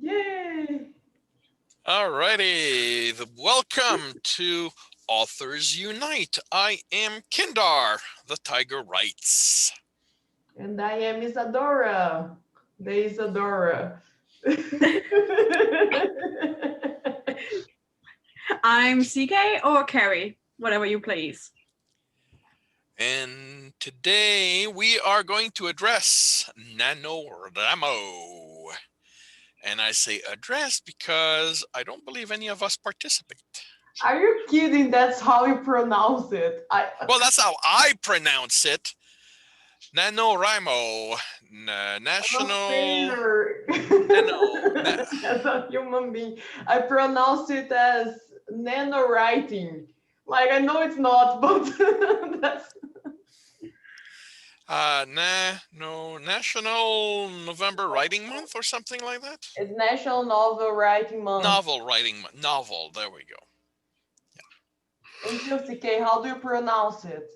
Yay! All righty. Welcome to Authors Unite. I am Kindar, the Tiger Writes. And I am Isadora, the Isadora. I'm CK or Carrie, whatever you please. And today we are going to address NaNoWriMo. And I say address because I don't believe any of us participate. Are you kidding? That's how you pronounce it. Well, that's how I pronounce it. NaNoWriMo, national. As a human being, I pronounce it as nano writing. Like I know it's not, but that's National November Writing Month or something like that. it's National Novel Writing Month. Novel writing month. Novel. There we go. And you, CK, how do you pronounce it?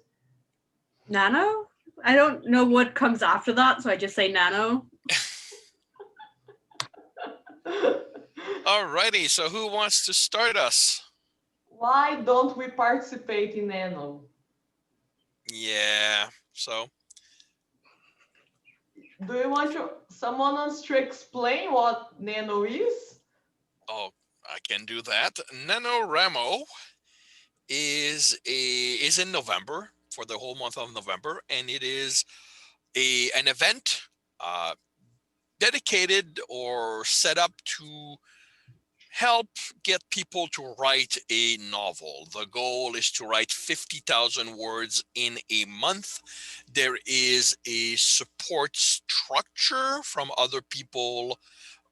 Nano? I don't know what comes after that, so I just say nano. Alrighty, so who wants to start us? Why don't we participate in Nano? Yeah, so. Do you want someone else to explain what Nano is? Oh, I can do that. NaNoWriMo is in November, for the whole month of November, and it is an event dedicated or set up to help get people to write a novel. The goal is to write 50,000 words in a month. There is a support structure from other people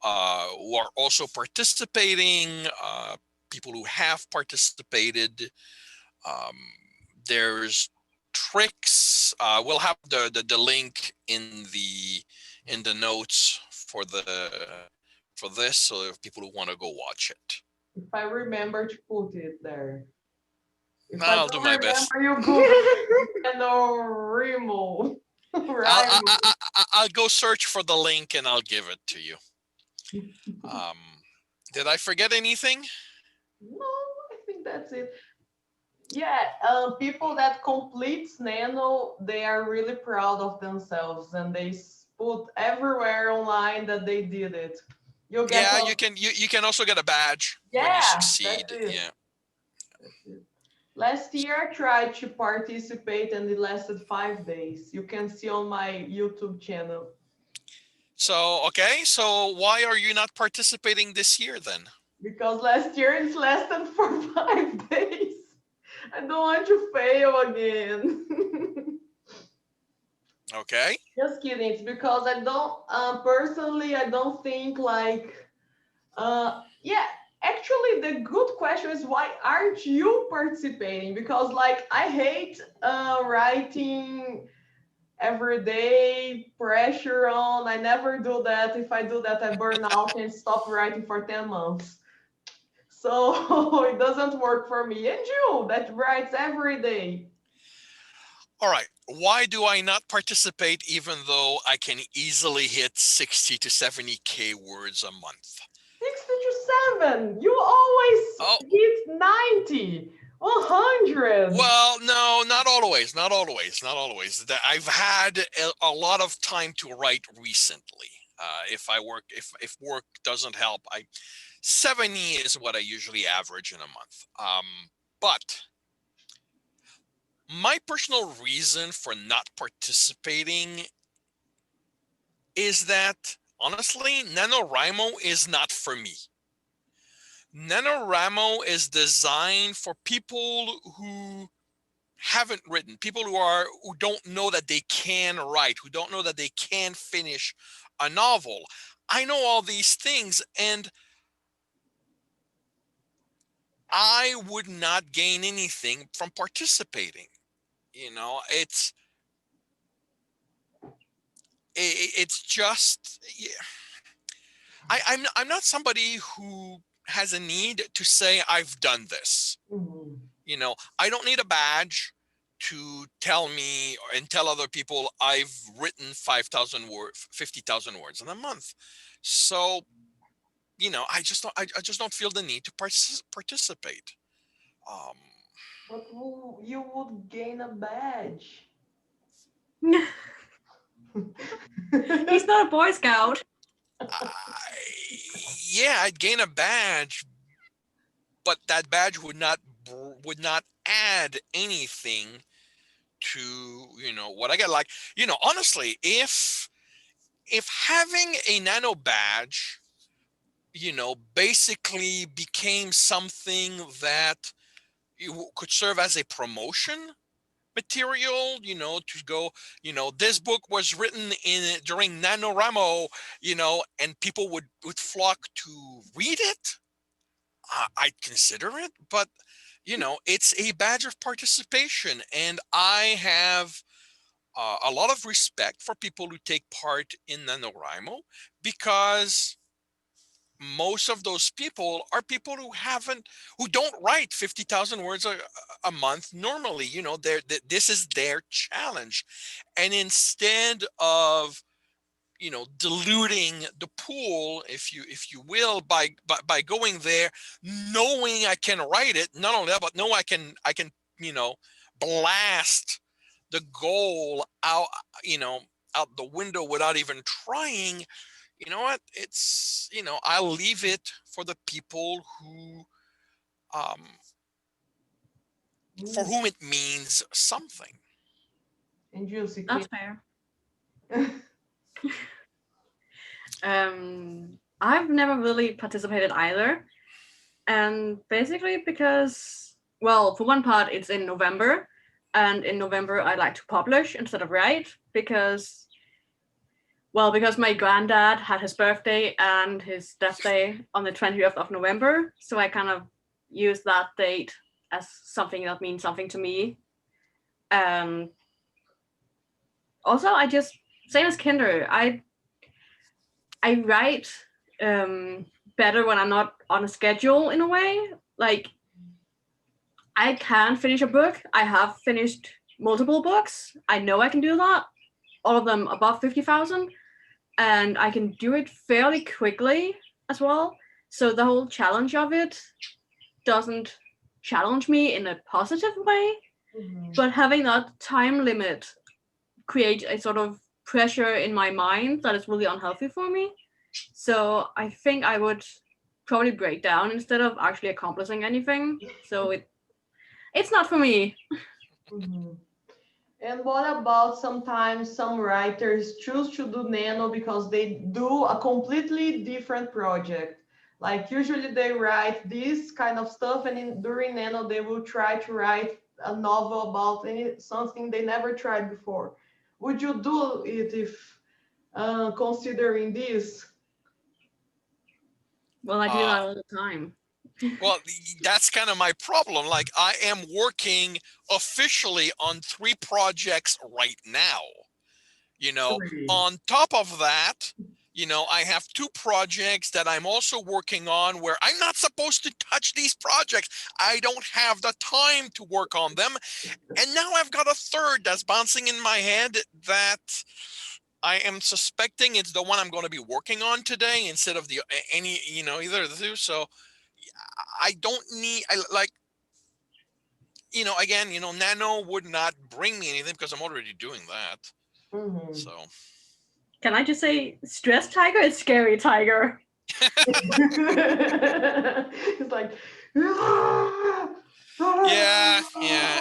who are also participating, people who have participated. There's tricks. We'll have the link in the notes for this, so if people who want to go watch it. If I remember to put it there. If I'll do my best. You Google NaNoWriMo. I'll go search for the link and I'll give it to you. Did I forget anything? No, I think that's it. Yeah, people that complete Nano, they are really proud of themselves and they put everywhere online that they did it. You can also get a badge when you succeed. Yeah. Last year I tried to participate and it lasted 5 days. You can see on my YouTube channel. So why are you not participating this year then? Because last year it lasted for 5 days. I don't want to fail again. Okay. Just kidding. It's because I don't personally I don't think like actually the good question is why aren't you participating? Because like I hate writing every day, pressure on. I never do that. If I do that, I burn out and stop writing for 10 months. So it doesn't work for me. And you that writes every day. All right. Why do I not participate even though I can easily hit 60 to 70K words a month? 60 to 7. You always hit 90. 100. Well, no, not always. Not always. I've had a lot of time to write recently. If work doesn't help, 70 is what I usually average in a month. But my personal reason for not participating is that, honestly, NaNoWriMo is not for me. NaNoWriMo is designed for people who haven't written, people who don't know that they can write, who don't know that they can finish a novel. I know all these things, and I would not gain anything from participating. It's just, I'm not somebody who has a need to say I've done this. Mm-hmm. I don't need a badge. to tell me and tell other people I've written 5,000 words, 50,000 words in a month. So, I just don't feel the need to participate. Um, But you would gain a badge. He's not a Boy Scout. yeah, I'd gain a badge, but that badge would not add anything to what I get. Like, honestly, if having a nano badge basically became something that you could serve as a promotion material, to go, this book was written during NaNoWriMo, and people would flock to read it, I'd consider it. But it's a badge of participation, and I have a lot of respect for people who take part in NaNoWriMo, because most of those people are people who don't write 50,000 words a month normally. This is their challenge, and instead of diluting the pool, if you will, by going there knowing I can write it, not only that, but know I can blast the goal out, out the window without even trying. You know what? It's, I'll leave it for the people um, for Mm. whom it means something. And Juicy That's fair. I've never really participated either. And basically because, well, for one part, it's in November. And in November, I like to publish instead of write because my granddad had his birthday and his death day on the 20th of November. So I kind of use that date as something that means something to me. Also, I just, same as Kinder, I write better when I'm not on a schedule in a way. Like, I can finish a book. I have finished multiple books. I know I can do that. All of them above 50,000. And I can do it fairly quickly as well. So the whole challenge of it doesn't challenge me in a positive way. Mm-hmm. But having that time limit creates a sort of pressure in my mind that is really unhealthy for me. So I think I would probably break down instead of actually accomplishing anything. So it's not for me. Mm-hmm. And what about sometimes some writers choose to do nano because they do a completely different project? Like usually they write this kind of stuff, and during nano they will try to write a novel about something they never tried before. Would you do it if considering this? Well, I do Uh, that all the time. well, that's kind of my problem. Like, I am working officially on 3 projects right now. Three. On top of that, I have 2 projects that I'm also working on where I'm not supposed to touch these projects. I don't have the time to work on them. And now I've got a third that's bouncing in my head that I am suspecting it's the one I'm going to be working on today instead of either of the two. So I don't need, I like, again, Nano would not bring me anything because I'm already doing that. Mm-hmm. So. Can I just say, stress tiger is scary tiger. It's like, Yeah,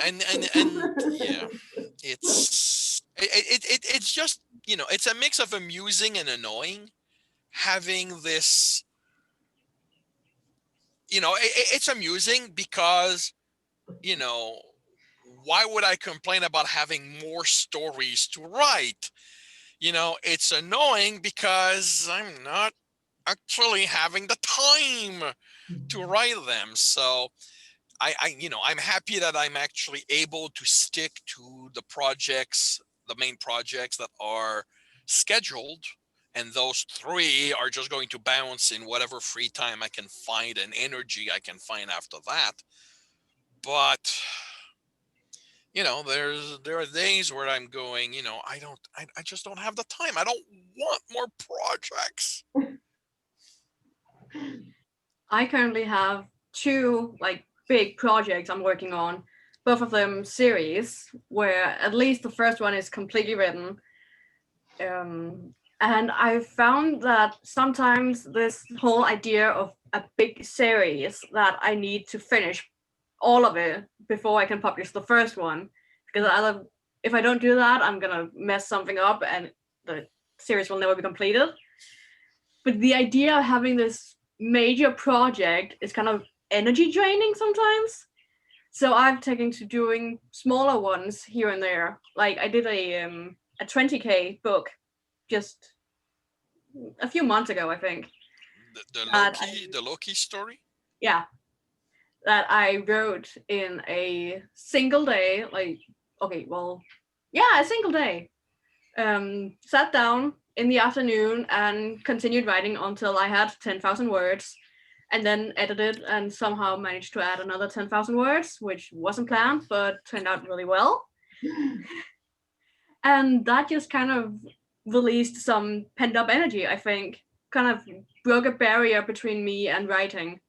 and yeah, it's just, it's a mix of amusing and annoying having this. It's amusing because, you know why would I complain about having more stories to write? It's annoying because I'm not actually having the time to write them. So I'm happy that I'm actually able to stick to the main projects that are scheduled, and those 3 are just going to bounce in whatever free time I can find and energy I can find after that. But there are days where I'm going, I just don't have the time. I don't want more projects. I currently have two like big projects I'm working on, both of them series, where at least the first one is completely written. And I found that sometimes this whole idea of a big series that I need to finish all of it before I can publish the first one, because if I don't do that, I'm gonna mess something up and the series will never be completed. But the idea of having this major project is kind of energy draining sometimes. So I've taken to doing smaller ones here and there. Like I did a 20K book just a few months ago, I think. The Loki story. Yeah, that I wrote in a single day. Like, okay, well, yeah, a single day. Sat down in the afternoon and continued writing until I had 10,000 words, and then edited and somehow managed to add another 10,000 words, which wasn't planned but turned out really well. And that just kind of released some pent up energy, I think, kind of broke a barrier between me and writing.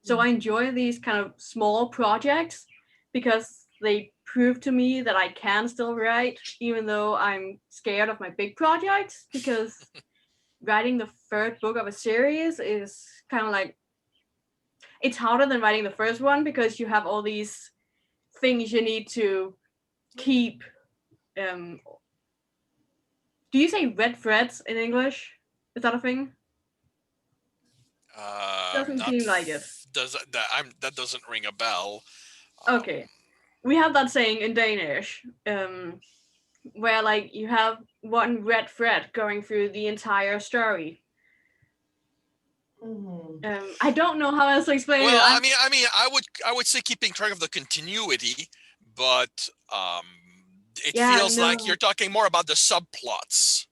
So I enjoy these kind of small projects because they prove to me that I can still write, even though I'm scared of my big projects, because writing the third book of a series is kind of like, it's harder than writing the first one because you have all these things you need to keep. Do you say red threads in English? Is that a thing? Doesn't Not seem like it. that doesn't ring a bell. Okay. We have that saying in Danish, where like you have one red thread going through the entire story. I don't know how else to explain it. Well, I would say keeping track of the continuity, but it feels like you're talking more about the subplots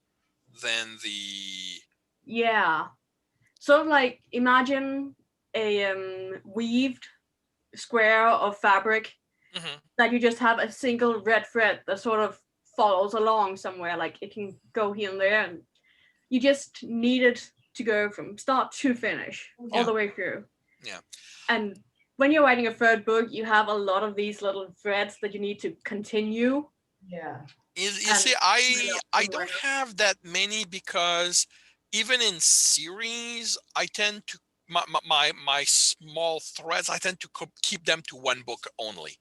than the. Yeah, sort of like imagine a weaved square of fabric that you just have a single red thread that sort of follows along somewhere, like it can go here and there, and you just need it to go from start to finish all the way through. Yeah. And when you're writing a third book, you have a lot of these little threads that you need to continue. Yeah. You see, I don't have that many because even in series, I tend to my small threads, I tend to keep them to one book only.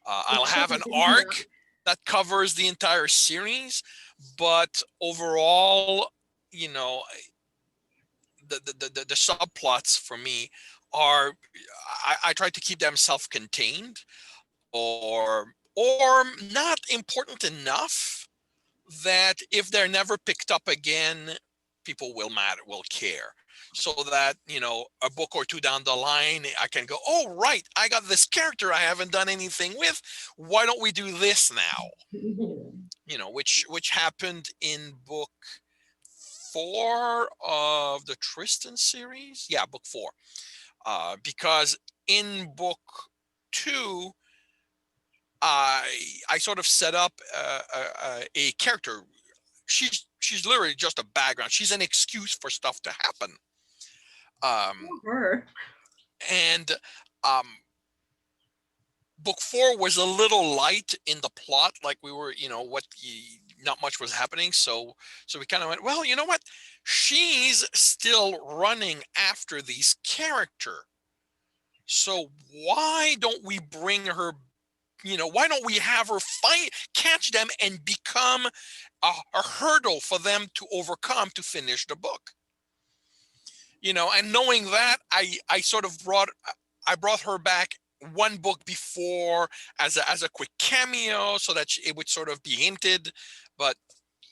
I'll have an arc that covers the entire series, but overall, the subplots for me are I try to keep them self-contained or not important enough that if they're never picked up again, people will care. So that, a book or two down the line, I can go, oh, right, I got this character I haven't done anything with. Why don't we do this now? Which happened in book 4 of the Tristan series. Yeah, book 4. Because in book 2, I sort of set up a character. She's literally just a background. She's an excuse for stuff to happen. And book 4 was a little light in the plot, like we were, not much was happening. So we kind of went, well, you know what? She's still running after these characters. So why don't we bring her? Why don't we have her catch them and become a hurdle for them to overcome to finish the book? And knowing that, I sort of brought her back one book before as a quick cameo so that it would sort of be hinted. But,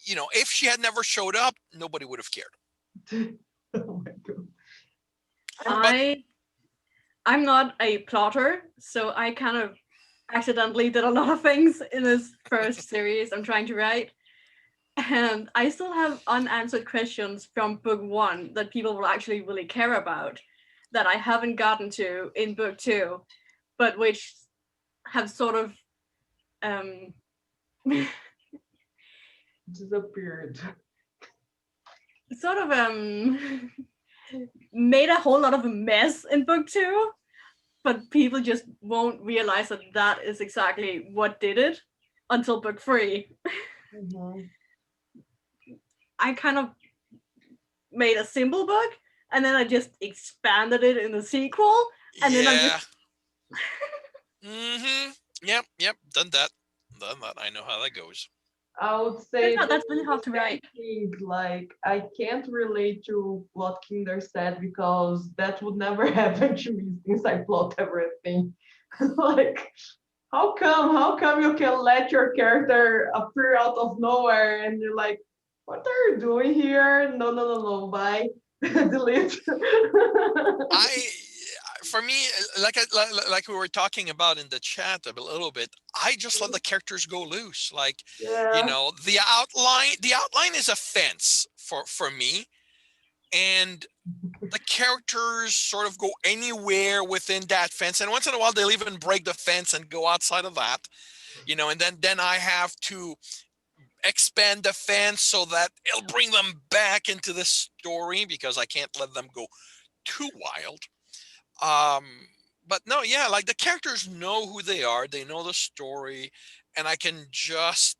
if she had never showed up, nobody would have cared. Oh my God. I'm not a plotter, so I kind of accidentally did a lot of things in this first series I'm trying to write. And I still have unanswered questions from book 1 that people will actually really care about that I haven't gotten to in book 2, but which have sort of um, Disappeared. sort of made a whole lot of a mess in book 2, but people just won't realize that that is exactly what did it until book 3. Mhm. I kind of made a simple book and then I just expanded it in the sequel, and then I'm Yeah. just Mm-hmm. Yep. Done that. I know how that goes. I would say that's the really hard to same write. thing. Like I can't relate to what Kinder said because that would never happen to me since I plot everything. Like how come you can let your character appear out of nowhere and you're like, what are you doing here? No, bye. Delete. I, for me, like we were talking about in the chat a little bit, I just let the characters go loose. Like, Yeah. the outline is a fence for me, and the characters sort of go anywhere within that fence, and once in a while they'll even break the fence and go outside of that, and then I have to expand the fence so that it'll bring them back into the story because I can't let them go too wild. um but no, yeah, like the characters know who they are, they know the story, and I can just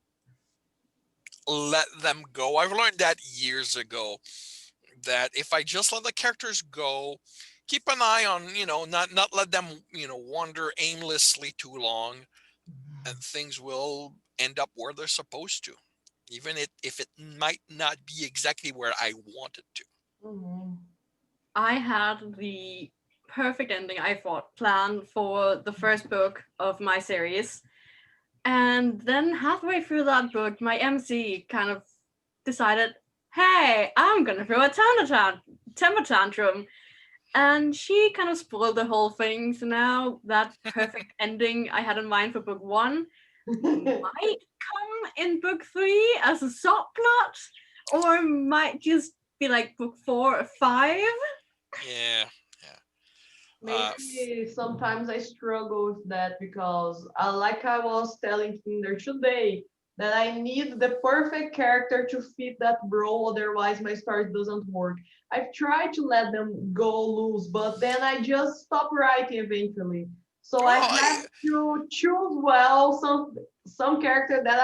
let them go. I've learned that years ago, that if I just let the characters go, keep an eye on, not let them, wander aimlessly too long, and things will end up where they're supposed to, even if it might not be exactly where I want it to. Mhm. I had the perfect ending, I thought, planned for the first book of my series. And then halfway through that book, my MC kind of decided, hey, I'm gonna throw a temper tantrum. And she kind of spoiled the whole thing. So now that perfect ending I had in mind for book 1 might come in book 3 as a subplot, or might just be like book 4 or 5. Yeah, yeah. Maybe sometimes I struggle with that because, like I was telling Kinder today, that I need the perfect character to fit that role, otherwise my story doesn't work. I've tried to let them go loose, but then I just stop writing eventually. So I Well, have to choose well some character that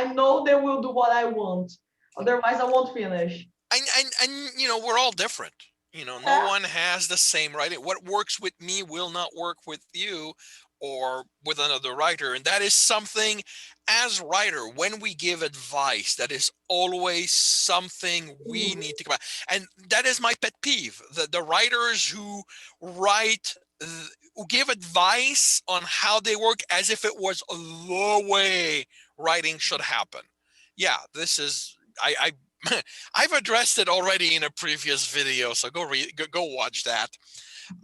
I know they will do what I want. Otherwise, I won't finish. and we're all different. No Yeah. one has the same writing. What works with me will not work with you or with another writer, and that is something, as writer, when we give advice, that is always something we Mhm. need to come out. And that is my pet peeve, the writers who write who give advice on how they work as if it was the way writing should happen. Yeah, this is I I've addressed it already in a previous video, so go watch that.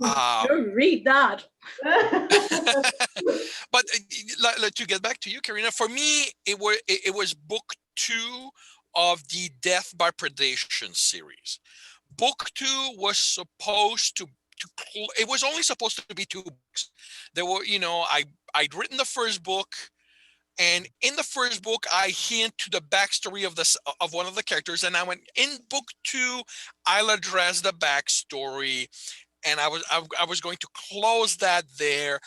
Go read that. But to get back to you, Karina, for me, it was book 2 of the Death by Predation series. Book 2 was supposed to it was only supposed to be 2 books. There were, I'd written the first book, and in the first book I hint to the backstory of one of the characters, and I went, in book 2 I'll address the backstory, and I was going to close that there.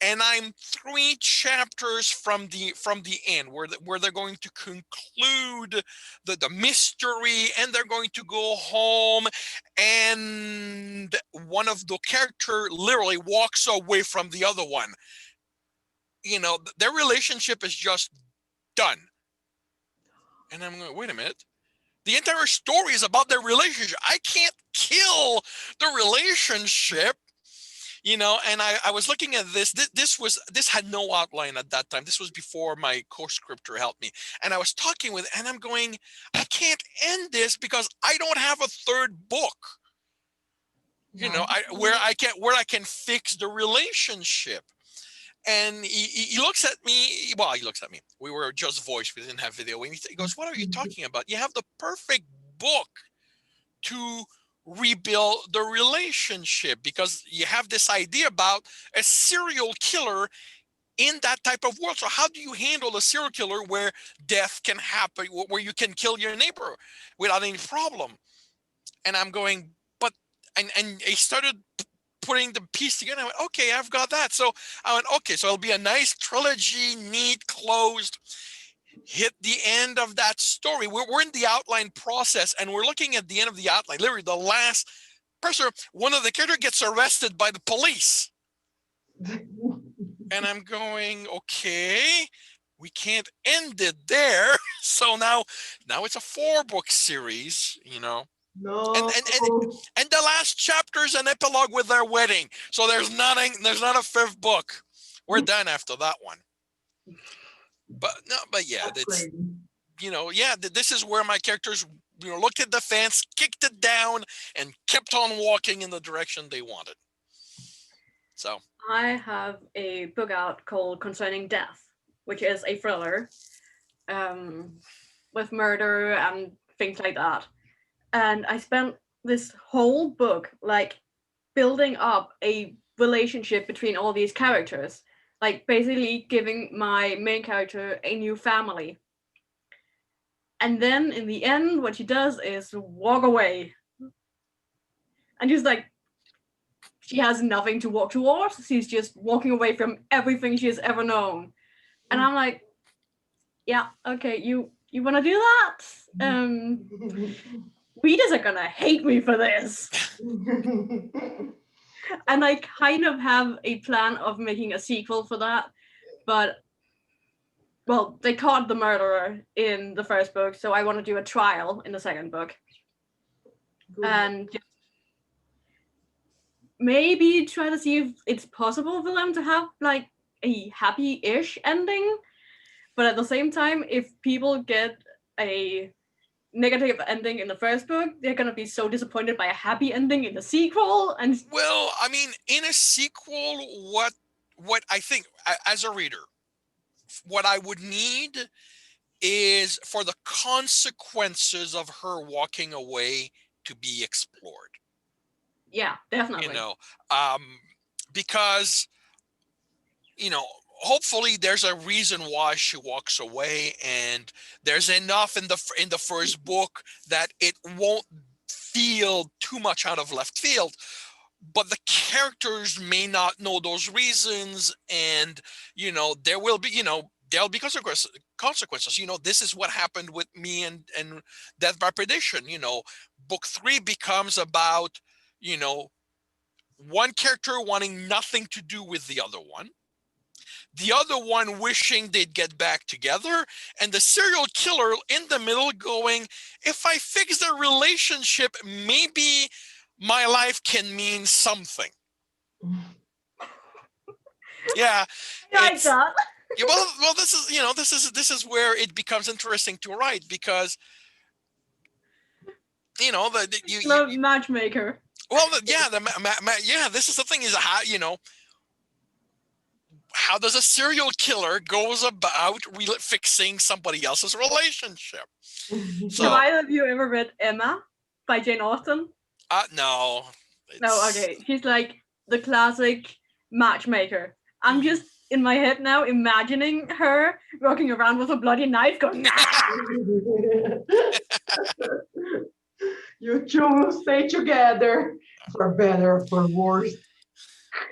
And I'm 3 chapters from the end, where they're going to conclude the mystery, and they're going to go home, and one of the character literally walks away from the other one. Their relationship is just done. And I'm going, wait a minute. The entire story is about their relationship. I can't kill the relationship. And I was looking at this. This had no outline at that time. This was before my co-scripter helped me. And I was talking with, and I'm going, I can't end this because I don't have a third book. Where I can fix the relationship. And he looks at me. Well, he looks at me. We were just voice. We didn't have video. And he goes, "What are you talking about? You have the perfect book to rebuild the relationship, because you have this idea about a serial killer in that type of world. So how do you handle a serial killer where death can happen, where you can kill your neighbor without any problem? And I'm going, but, and I started putting the piece together. I went, okay, I've got that. So I went, okay, so it'll be a nice trilogy, neat, closed, hit the end of that story. We're in the outline process, and we're looking at the end of the outline, literally the last person, one of the characters gets arrested by the police. And I'm going, okay, we can't end it there. So now it's a 4-book series, you know. No. And the last chapter is an epilogue with their wedding. So there's not a 5th book. We're done after that one. But yeah, That's it's, crazy. you know, yeah, this is where my characters, you know, looked at the fence, kicked it down, and kept on walking in the direction they wanted. So I have a book out called Concerning Death, which is a thriller with murder and things like that. And I spent this whole book like building up a relationship between all these characters, like basically giving my main character a new family. And then in the end, what she does is walk away. And she's like, she has nothing to walk towards. She's just walking away from everything she has ever known. And I'm like, yeah, okay, you want to do that? Readers are gonna hate me for this. And I kind of have a plan of making a sequel for that, but well, they caught the murderer in the first book, so I want to do a trial in the second book. Good. And just maybe try to see if it's possible for them to have like a happy-ish ending. But at the same time, if people get a negative ending in the first book, they're gonna be so disappointed by a happy ending in the sequel. And well, I mean, in a sequel, what I think as a reader, what I would need is for the consequences of her walking away to be explored. yeah, definitely. You know, because, you know, hopefully there's a reason why she walks away, and there's enough in the first book that it won't feel too much out of left field. But the characters may not know those reasons, and, you know, there will be, you know, there'll be consequences. You know, this is what happened with me and Death by Perdition. You know, book 3 becomes about, you know, one character wanting nothing to do with the other one, the other one wishing they'd get back together, and the serial killer in the middle going, if I fix the relationship, maybe my life can mean something. Yeah, like that. Yeah, well, this is, you know, this is where it becomes interesting to write, because, you know, Love matchmaker. Well, yeah, yeah, this is the thing, is how, you know, how does a serial killer goes about fixing somebody else's relationship? So, have either of you ever read Emma by Jane Austen? No. No, okay. She's like the classic matchmaker. I'm just in my head now imagining her walking around with a bloody knife going, You two will stay together for better or for worse.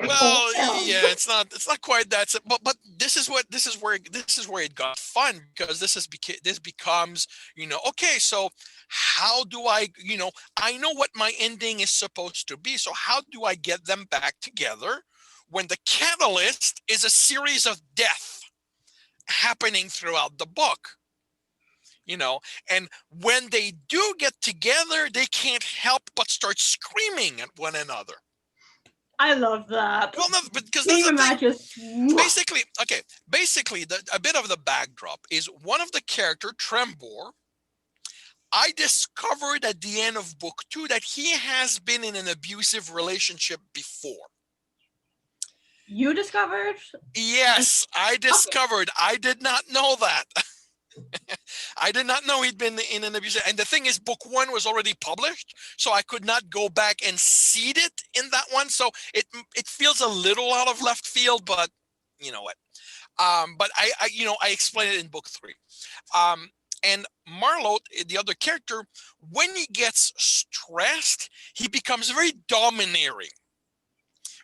Well, yeah, it's not quite that, but this is where it got fun, because this becomes, you know, okay, so how do I, you know, I know what my ending is supposed to be, so how do I get them back together when the catalyst is a series of death happening throughout the book? You know, and when they do get together, they can't help but start screaming at one another. I love that. Well, no, because that's the thing. Just Basically, a bit of the backdrop is one of the character, Trembor. I discovered at the end of book 2 that he has been in an abusive relationship before. You discovered? Yes, I discovered. I did not know that. I did not know he'd been in an abusive. And the thing is, book 1 was already published, so I could not go back and seed it in that one. So it feels a little out of left field, but you know what. But I explain it in book 3. And Marlowe, the other character, when he gets stressed, he becomes very domineering,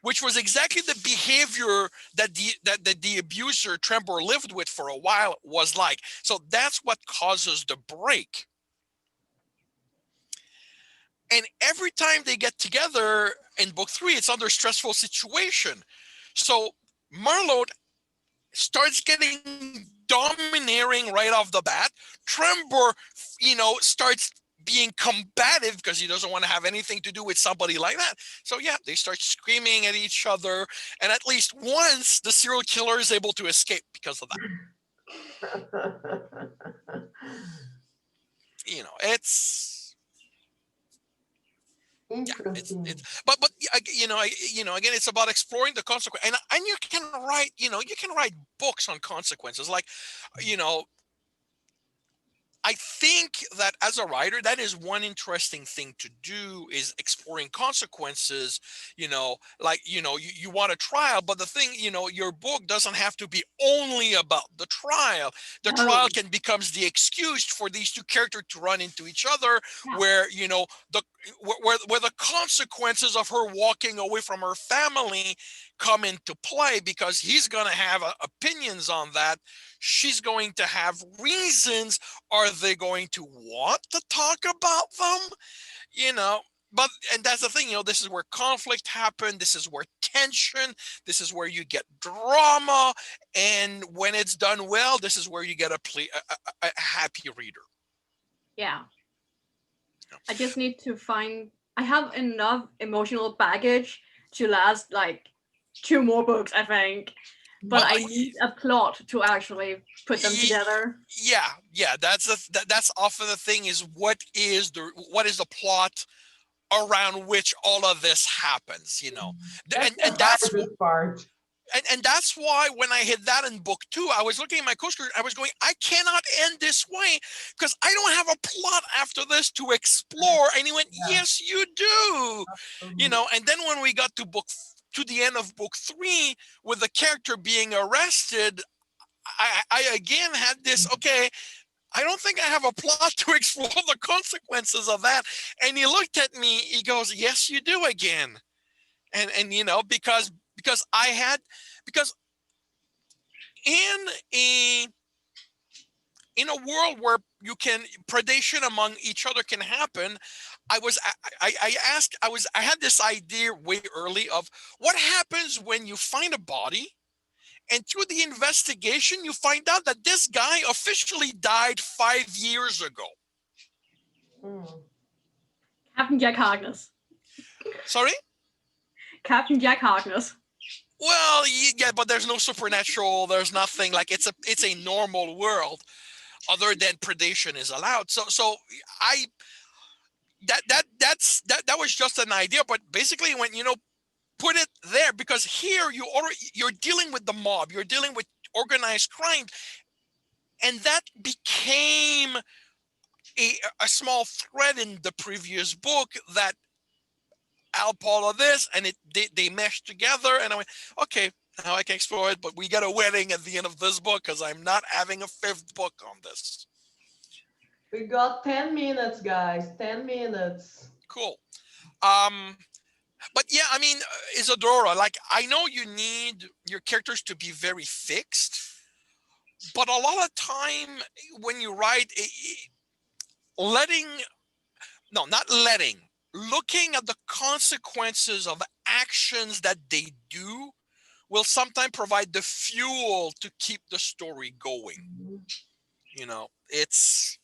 which was exactly the behavior that the abuser Trembor lived with for a while was like. So that's what causes the break. And every time they get together in book 3, it's under stressful situation. So Marlowe starts getting domineering right off the bat. Trembor, starts being combative because he doesn't want to have anything to do with somebody like that. So yeah, they start screaming at each other, and at least once the serial killer is able to escape because of that. It's interesting. but again, it's about exploring the consequence, and you can write books on consequences, like I think that as a writer, that is one interesting thing to do, is exploring consequences. You want a trial, but the thing, your book doesn't have to be only about the trial. The trial can becomes the excuse for these two characters to run into each other, where where the consequences of her walking away from her family come into play, because he's going to have opinions on that. She's going to have reasons. Are they going to want to talk about them? And that's the thing, this is where conflict happens. This is where tension, this is where you get drama. And when it's done well, this is where you get a happy reader. Yeah. I just need to I have enough emotional baggage to last like 2 more books, I think. But I need a plot to actually put them together. Yeah. That's often the thing, is what is the plot around which all of this happens, That's the hardest part. And that's why when I hit that in book 2, I was looking at my co-script, I was going, I cannot end this way because I don't have a plot after this to explore. And he went, yes, you do. And then when we got to the end of book 3 with the character being arrested, I again had this, okay, I don't think I have a plot to explore the consequences of that. And he looked at me, he goes, yes, you do again. And because in a world where predation among each other can happen, I had this idea way early of what happens when you find a body, and through the investigation you find out that this guy officially died 5 years ago. Captain Jack Harkness. Sorry? Captain Jack Harkness. Well, yeah, but there's no supernatural. There's nothing, like it's a normal world, other than predation is allowed. So that was just an idea. But basically, when put it there, because here you're dealing with the mob, you're dealing with organized crime, and that became a small thread in the previous book that all of this, and they meshed together, and I went, okay, now I can explore it, but we got a wedding at the end of this book because I'm not having a 5th book on this. We got 10 minutes, guys. 10 minutes. Cool. But yeah, I mean, Isadora, like, I know you need your characters to be very fixed, but a lot of time when you write, looking at the consequences of actions that they do will sometimes provide the fuel to keep the story going. It's...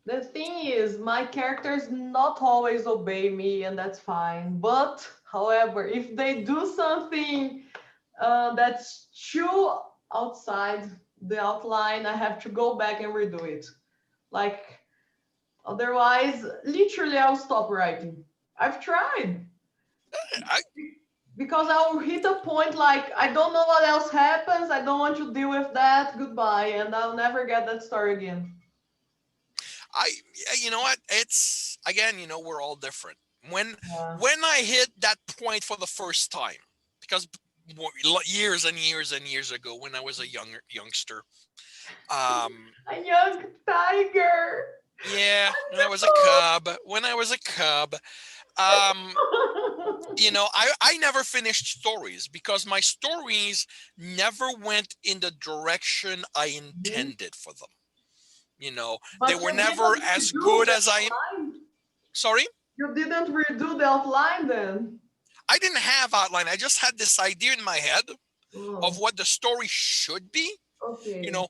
The thing is, my characters not always obey me, and that's fine. But, however, if they do something that's too outside the outline, I have to go back and redo it. Like, otherwise, literally, I'll stop writing. I've tried. Because I'll hit a point like, I don't know what else happens, I don't want to deal with that, goodbye, and I'll never get that story again. You know what? It's, again, we're all different. When I hit that point for the first time, because years and years and years ago when I was a youngster. Um, A young tiger. yeah, when I was a cub. When I was a cub. Um, I never finished stories because my stories never went in the direction I Mhm. intended for them. They But were you never didn't as redo good the as I. outline. Sorry, You didn't redo the outline then. I didn't have outline. I just had this idea in my head of Oh, what the story should be. You okay. know,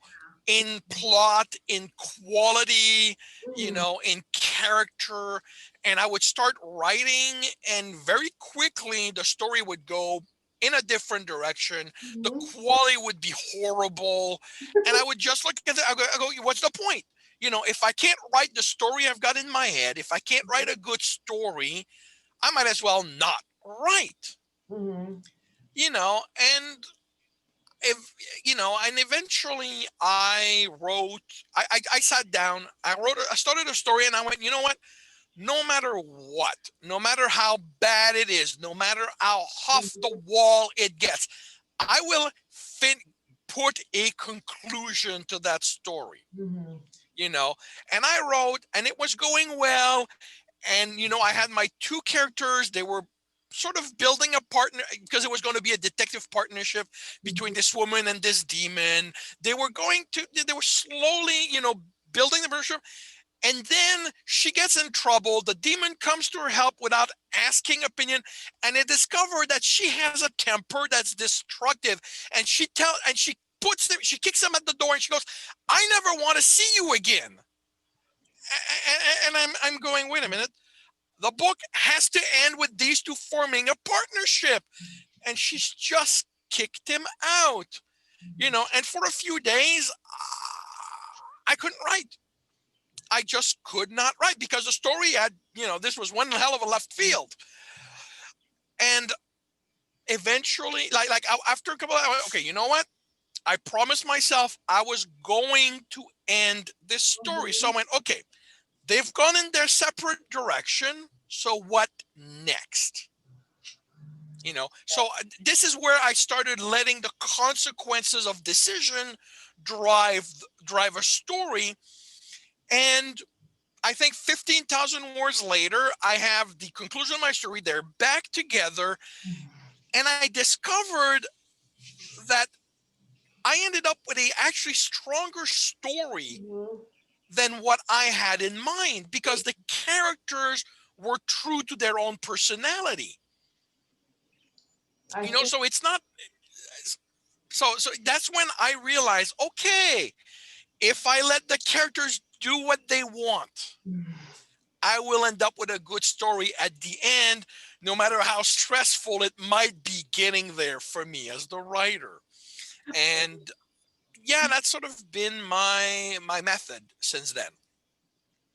in plot, in quality, Mm, in character, and I would start writing, and very quickly the story would go in a different direction. The mhm, quality would be horrible, and I would just look at it. I go, what's the point? If I can't write the story I've got in my head, if I can't write a good story, I might as well not write. mhm, And if and eventually I wrote. I sat down. I started a story, and I went. You know what? No matter what, no matter how bad it is, no matter how off the mhm, wall it gets, I will put a conclusion to that story. mhm, You know, and I wrote, and it was going well. And I had my two characters. They were sort of building a partner because it was going to be a detective partnership between mhm, this woman and this demon. They were slowly, building the partnership. And then she gets in trouble. The demon comes to her help without asking opinion, and they discover that she has a temper that's destructive. And she kicks him at the door, and she goes, "I never want to see you again." And I'm going, wait a minute. The book has to end with these two forming a partnership, and she's just kicked him out. And for a few days, I couldn't write. I just could not write because the story had, this was one hell of a left field. And eventually, after a couple of hours, okay, you know what? I promised myself I was going to end this story. So I mhm, went, okay, they've gone in their separate direction. So what next? So this is where I started letting the consequences of decision drive drive a story. And I think 15,000 words later, I have the conclusion of my story. They're back together, and I discovered that I ended up with a actually stronger story mhm. than what I had in mind because the characters were true to their own personality. I think. So it's not. So that's when I realized, okay, if I let the characters do what they want, I will end up with a good story at the end, no matter how stressful it might be getting there for me as the writer. And yeah, that's sort of been my method since then.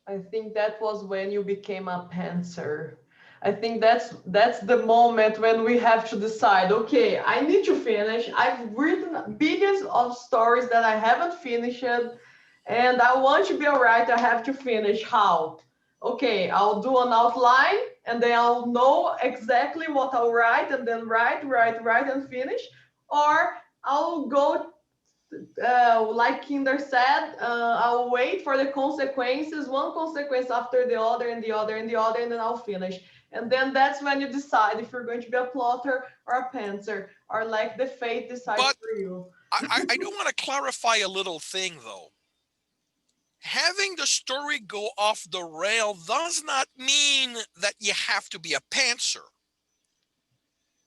I think that was when you became a pantser. I think that's the moment when we have to decide, okay, I need to finish. I've written billions of stories that I haven't finished, and I want to be a writer. I have to finish. How? Okay, I'll do an outline, and then I'll know exactly what I'll write, and then write, and finish. Or I'll go like Kinder said, I'll wait for the consequences, one consequence after the other, and the other, and the other, and then I'll finish. And then that's when you decide if you're going to be a plotter or a pantser, or like the fate decides But for you. I do want to clarify a little thing though. Having the story go off the rail does not mean that you have to be a pantser,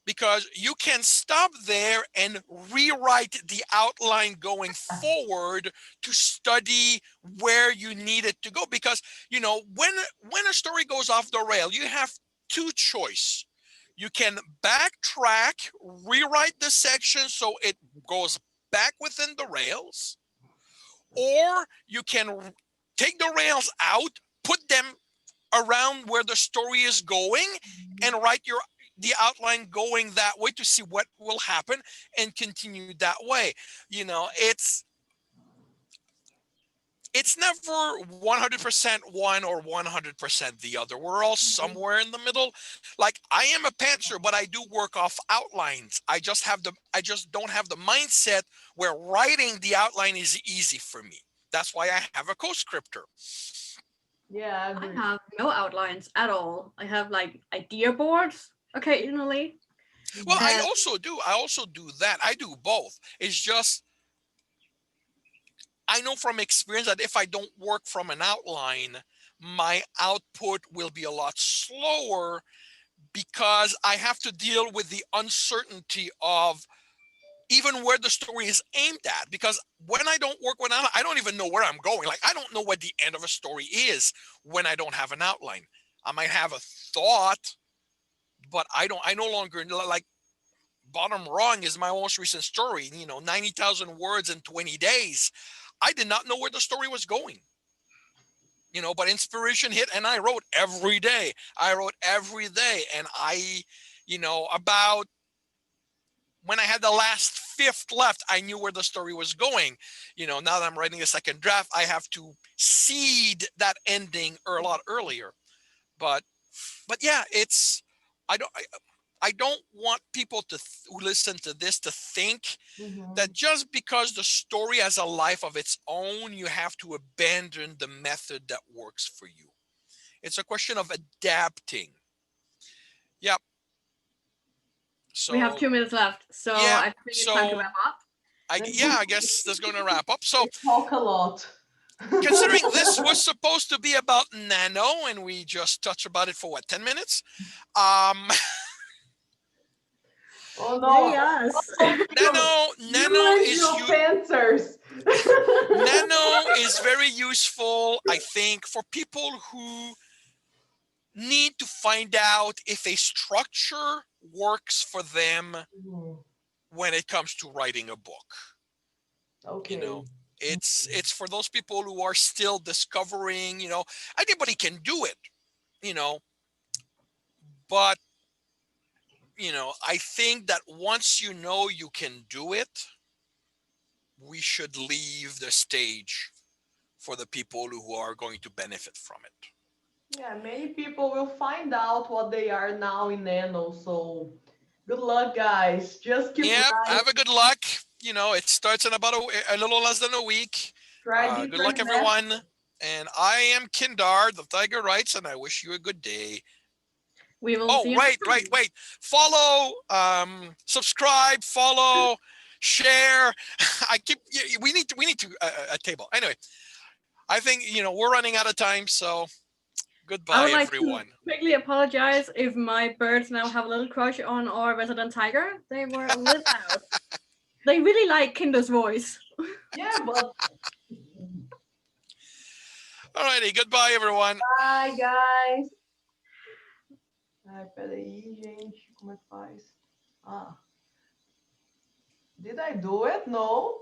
because you can stop there and rewrite the outline going forward to study where you need it to go. Because when a story goes off the rail, you have two choice. You can backtrack, rewrite the section so it goes back within the rails, or you can take the rails out, put them around where the story is going, and write the outline going that way to see what will happen and continue that way. It's it's never 100% one or 100% the other. We're all somewhere in the middle. Like I am a pantser, but I do work off outlines. I just don't have the mindset where writing the outline is easy for me. That's why I have a co-scripter. Yeah, I I agree. have no outlines at all. I have like idea boards occasionally. Well, Mhm. I And also do. I also do that. I do both. It's just I know from experience that if I don't work from an outline, my output will be a lot slower because I have to deal with the uncertainty of even where the story is aimed at. Because when I don't work with an outline, I don't even know where I'm going. Like I don't know what the end of a story is when I don't have an outline. I might have a thought, but I no longer like Bottom Rung is my most recent story, 90,000 words in 20 days. I did not know where the story was going, but inspiration hit and I wrote every day. I wrote every day. And about when I had the last fifth left, I knew where the story was going. Now that I'm writing a second draft, I have to seed that ending a lot earlier. But yeah, I don't I don't want people who listen to this to think that Mhm. just because the story has a life of its own, you have to abandon the method that works for you. It's a question of adapting. Yep. we have So 2 minutes left, so yeah. I think it's time to So wrap up. I guess that's going to wrap up. So We talk a lot. considering this was supposed to be about Nano and we just touched about it for what, 10 minutes? Um, Oh Yay, no, us. Nano you and is your Panthers. Nano is very useful, I think, for people who need to find out if a structure works for them Mhm. when it comes to writing a book. You know, Okay. it's for those people who are still discovering, anybody can do it, you know, but I think that once you can do it, we should leave the stage for the people who are going to benefit from it. Yeah, many people will find out what they are now in Nano. So good luck, guys. Just keep Yeah, writing. have a good luck. It starts in about a little less than a week. Try Good luck, different methods. everyone. And I am Kindar, the Tiger Writes, and I wish you a good day. We will Oh, see you right, next right, time. wait. Follow, subscribe, follow, share. We need to a table. Anyway, I think we're running out of time, so I goodbye, would like to everyone. quickly apologize if my birds now have a little crush on our resident tiger. They were a little loud. They really like Kinder's voice. Yeah, but Alrighty, goodbye, everyone. bye, guys. Ai, peraí, gente. Como é que faz? Ah, did I do it? No.